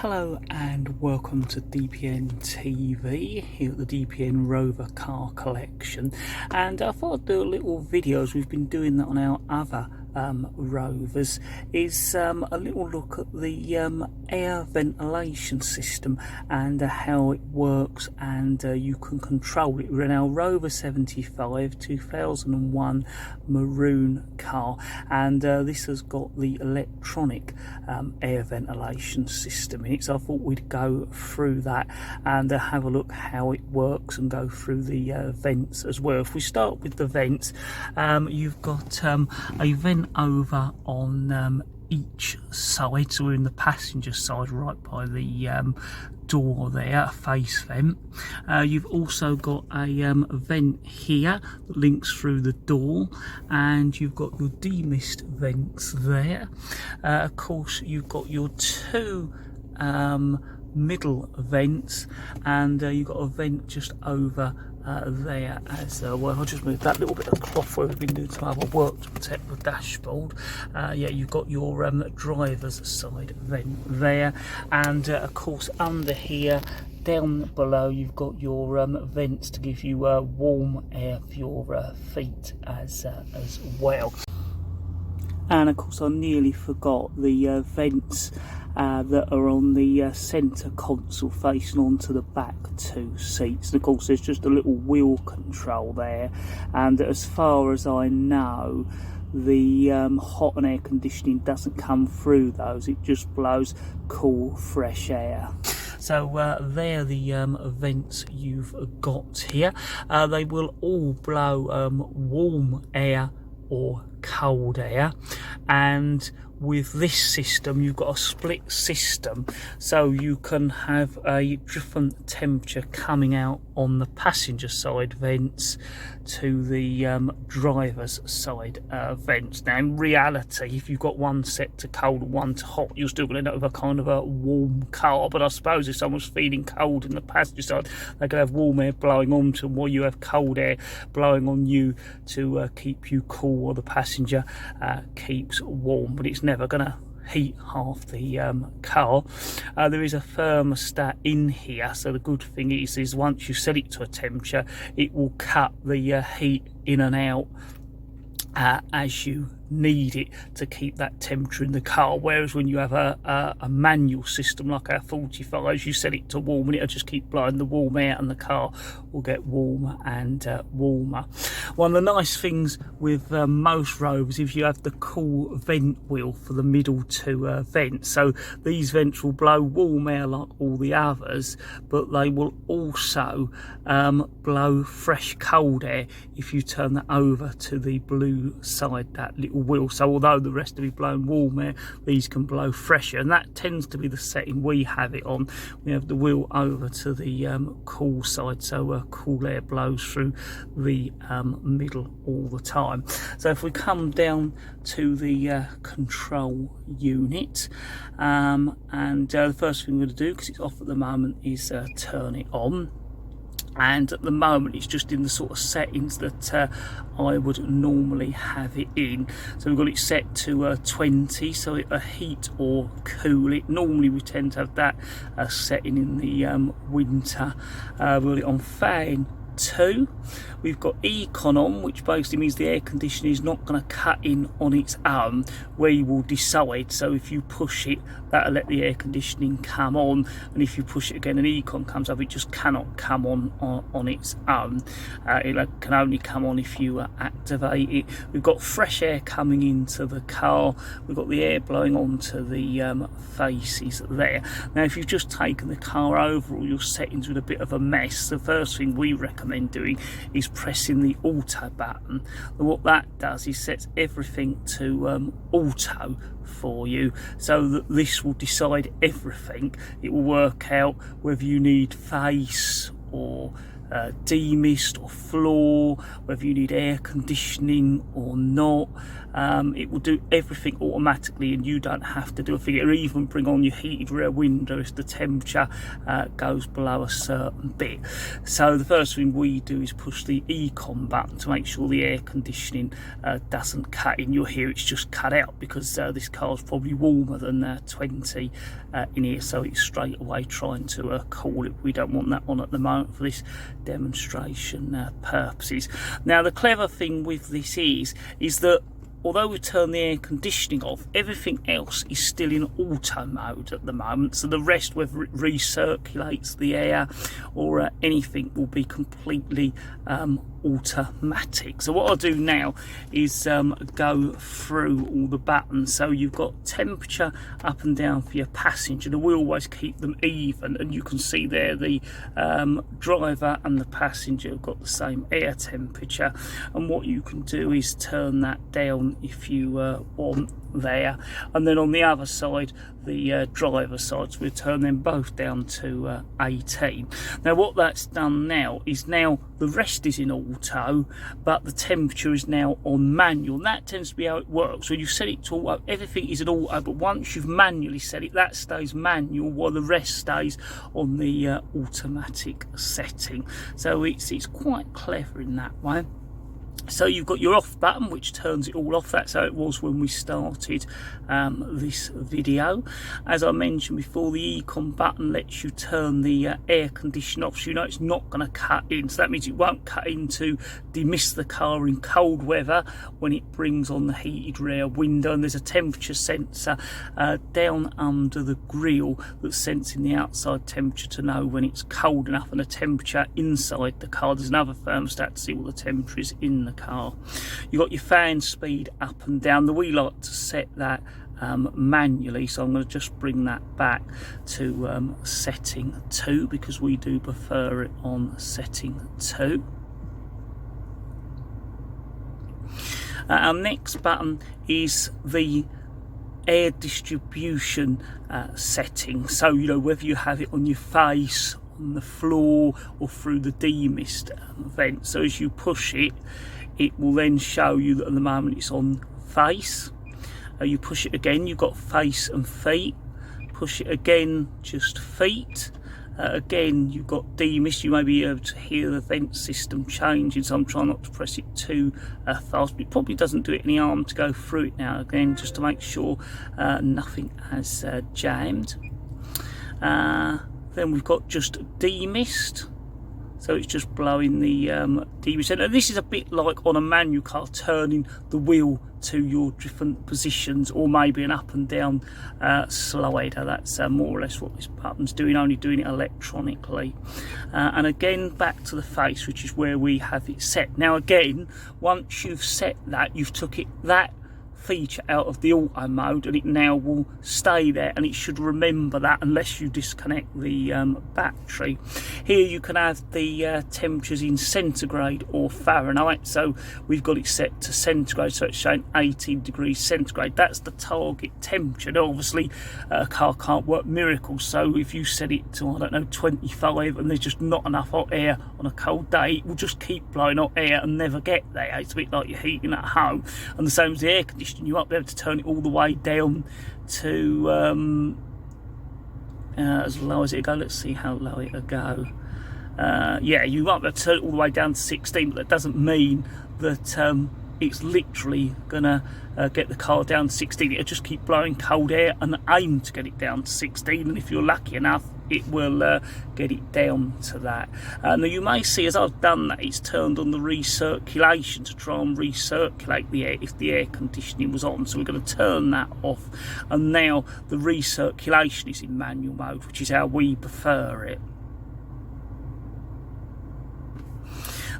Hello and welcome to DPN TV here at the DPN Rover car collection, and I thought I'd do a little video, as we've been doing that on our other Rovers, is a little look at the air ventilation system and how it works, and you can control it. We're in our Rover 75 2001 maroon car, and this has got the electronic air ventilation system in it, so I thought we'd go through that and have a look how it works and go through the vents as well. If we start with the vents, you've got a vent over on each side, so we're in the passenger side right by the door there, a face vent. You've also got a vent here that links through the door, and you've got your demist vents there. Of course, you've got your two middle vents, and you've got a vent just over there as well. I'll just move that little bit of cloth where we've been doing some other work to protect the dashboard. Yeah, you've got your driver's side vent there, and of course under here down below you've got your vents to give you warm air for your feet as well. And of course I nearly forgot the vents that are on the centre console facing onto the back two seats. And of course there's just a little wheel control there, and as far as I know the hot and air conditioning doesn't come through those, it just blows cool fresh air. So they're the vents you've got here. They will all blow warm air or cold air, and with this system you've got a split system, so you can have a different temperature coming out on the passenger side vents to the driver's side vents. Now in reality, if you've got one set to cold and one to hot, you're still going to end up with a kind of a warm car. But I suppose if someone's feeling cold in the passenger side, they can have warm air blowing onto them, while you have cold air blowing on you to keep you cool while the passenger keeps warm. But it's never going to heat half the car. There is a thermostat in here, so the good thing is once you set it to a temperature, it will cut the heat in and out as you need it to keep that temperature in the car. Whereas when you have a manual system like our 45s, you set it to warm and it'll just keep blowing the warm air, and the car will get warmer and warmer. One of the nice things with most Rovers is you have the cool vent wheel for the middle two vents. So these vents will blow warm air like all the others, but they will also blow fresh cold air if you turn that over to the blue side, that little wheel. So although the rest will be blowing warm air, these can blow fresher, and that tends to be the setting we have it on. We have the wheel over to the cool side, so cool air blows through the middle all the time. So if we come down to the control unit, and the first thing we're going to do, because it's off at the moment, is turn it on. And at the moment it's just in the sort of settings that I would normally have it in. So we've got it set to 20, so a heat or cool it. Normally we tend to have that setting in the winter. We've got it on fan 2. We've got econ on, which basically means the air conditioning is not going to cut in on its own, where you will decide. So if you push it, that'll let the air conditioning come on, and if you push it again and econ comes up, it just cannot come on its own. It can only come on if you activate it. We've got fresh air coming into the car. We've got the air blowing onto the faces there. Now if you've just taken the car over, all your settings with a bit of a mess, the first thing we recommend doing is pressing the auto button. And what that does is sets everything to auto for you, so that this will decide everything. It will work out whether you need face or demist or floor, whether you need air conditioning or not. it will do everything automatically, and you don't have to do a thing. It'll even bring on your heated rear window if the temperature goes below a certain bit. So the first thing we do is push the econ button to make sure the air conditioning doesn't cut in. You'll hear it's just cut out because this car's probably warmer than 20 in here, so it's straight away trying to cool it. We don't want that on at the moment for this demonstration purposes. Now the clever thing with this is that although we turn the air conditioning off, everything else is still in auto mode at the moment. So the rest, whether it recirculates the air or anything, will be completely automatic. So what I'll do now is go through all the buttons. So you've got temperature up and down for your passenger, and we always keep them even, and you can see there the driver and the passenger have got the same air temperature. And what you can do is turn that down if you want there, and then on the other side, the driver's side, so we'll turn them both down to 18. Now what that's done now is the rest is in auto, but the temperature is now on manual, and that tends to be how it works. When you set it to auto, everything is in auto, but once you've manually set it, that stays manual while the rest stays on the automatic setting. So it's quite clever in that way. So you've got your off button, which turns it all off. That's how it was when we started this video. As I mentioned before, the econ button lets you turn the air conditioner off, so you know it's not going to cut in. So that means it won't cut in to demist the car in cold weather when it brings on the heated rear window. And there's a temperature sensor down under the grille that's sensing the outside temperature to know when it's cold enough, and the temperature inside the car. There's another thermostat to see what the temperature is in the car. You've got your fan speed up and down. We like to set that manually, so I'm going to just bring that back to setting 2, because we do prefer it on setting 2. Our next button is the air distribution setting. So you know, whether you have it on your face, on the floor, or through the demist vent. So as you push it, it will then show you that at the moment it's on face. You push it again, you've got face and feet. Push it again, just feet. Again, you've got demist. You may be able to hear the vent system changing, so I'm trying not to press it too fast, but it probably doesn't do it any harm to go through it now again, just to make sure nothing has jammed. Then we've got just demist, so it's just blowing the demist. And this is a bit like on a manual car, turning the wheel to your different positions, or maybe an up and down slider. That's more or less what this button's doing, only doing it electronically. And again, back to the face, which is where we have it set. Now again, once you've set that, you've took that feature out of the auto mode, and it now will stay there, and it should remember that unless you disconnect the battery. Here you can have the temperatures in centigrade or Fahrenheit, so we've got it set to centigrade, so it's showing 18 degrees centigrade. That's the target temperature. Now obviously a car can't work miracles, so if you set it to, I don't know, 25, and there's just not enough hot air on a cold day, it will just keep blowing hot air and never get there. It's a bit like you're heating at home, and the same as the air conditioning. You won't be able to turn it all the way down to as low as it'll go. Let's see how low it'll go. Yeah, you won't be able to turn it all the way down to 16, but that doesn't mean that it's literally gonna get the car down to 16. It'll just keep blowing cold air and aim to get it down to 16, and if you're lucky enough, it will get it down to that. Now you may see as I've done that, it's turned on the recirculation to try and recirculate the air if the air conditioning was on. So we're going to turn that off, and now the recirculation is in manual mode, which is how we prefer it.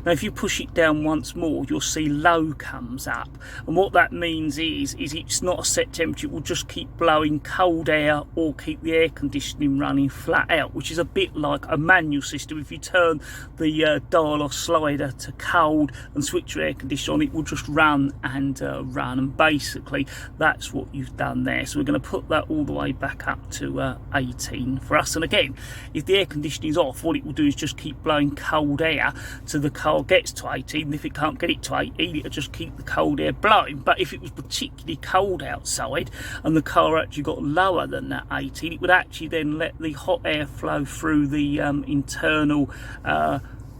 Now if you push it down once more, you'll see low comes up, and what that means is it's not a set temperature. It will just keep blowing cold air or keep the air conditioning running flat out, which is a bit like a manual system. If you turn the dial or slider to cold and switch your air conditioner on, it will just run and run, and basically that's what you've done there. So we're going to put that all the way back up to 18 for us. And again, if the air conditioning is off, what it will do is just keep blowing cold air to the car car gets to 18. If it can't get it to 18, it'll just keep the cold air blowing. But if it was particularly cold outside and the car actually got lower than that 18, it would actually then let the hot air flow through the internal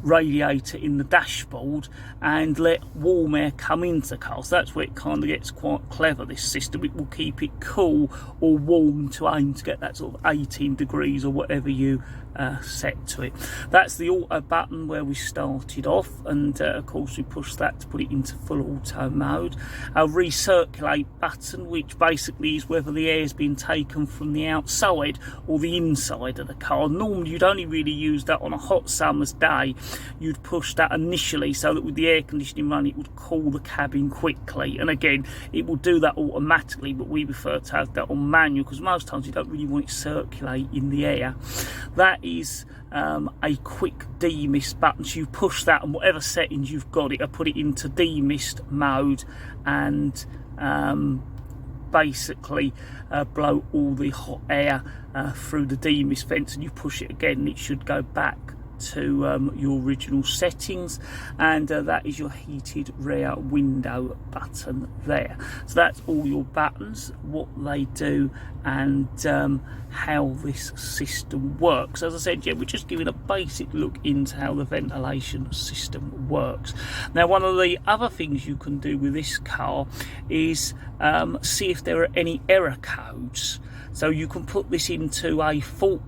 radiator in the dashboard and let warm air come into the car. So that's where it kind of gets quite clever, this system. It will keep it cool or warm to aim to get that sort of 18 degrees or whatever you set to it. That's the auto button where we started off, and of course we push that to put it into full auto mode. Our recirculate button, which basically is whether the air is being taken from the outside or the inside of the car. Normally you'd only really use that on a hot summer's day. You'd push that initially so that with the air conditioning running it would cool the cabin quickly, and again it will do that automatically, but we prefer to have that on manual because most times you don't really want it circulating the air. That is a quick demist button, so you push that and whatever settings you've got, it'll put it into demist mode and basically blow all the hot air through the demist vents, and you push it again and it should go back to your original settings, and that is your heated rear window button there. So that's all your buttons, what they do, and how this system works. As I said, yeah, we're just giving a basic look into how the ventilation system works. Now, one of the other things you can do with this car is see if there are any error codes. So you can put this into a fault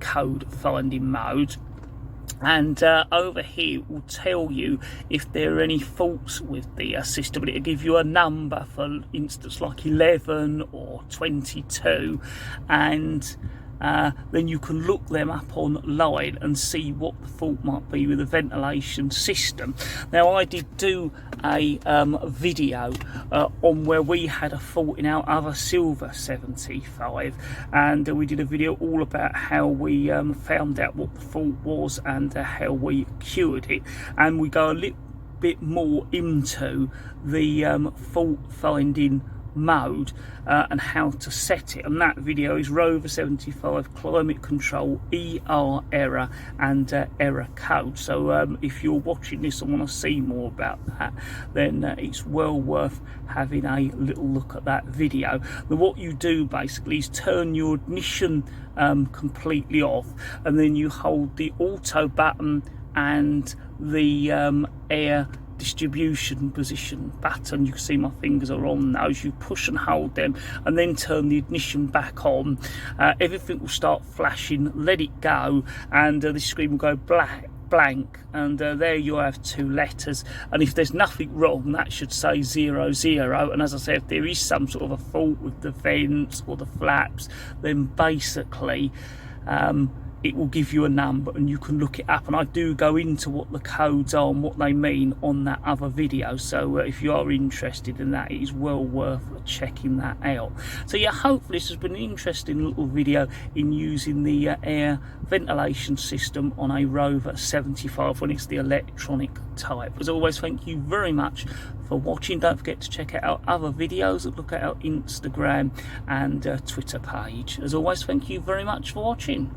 code finding mode, and over here it will tell you if there are any faults with the system, but it'll give you a number, for instance like 11 or 22, and then you can look them up online and see what the fault might be with the ventilation system. Now, I did do a video on where we had a fault in our other silver 75, and we did a video all about how we found out what the fault was and how we cured it, and we go a little bit more into the fault finding mode and how to set it, and that video is Rover 75 climate control ER error and error code. So if you're watching this and want to see more about that, then it's well worth having a little look at that video. Now, what you do basically is turn your ignition completely off, and then you hold the auto button and the air distribution position button. You can see my fingers are on those. You push and hold them and then turn the ignition back on. Everything will start flashing. Let it go, and the screen will go blank, and there you have 2 letters, and if there's nothing wrong that should say 00. And as I said, if there is some sort of a fault with the vents or the flaps, then basically it will give you a number and you can look it up, and I do go into what the codes are and what they mean on that other video. So if you are interested in that, it is well worth checking that out. So yeah, hopefully this has been an interesting little video in using the air ventilation system on a Rover 75 when it's the electronic type. As always, thank you very much for watching. Don't forget to check out our other videos, look at our Instagram and Twitter page. As always, thank you very much for watching.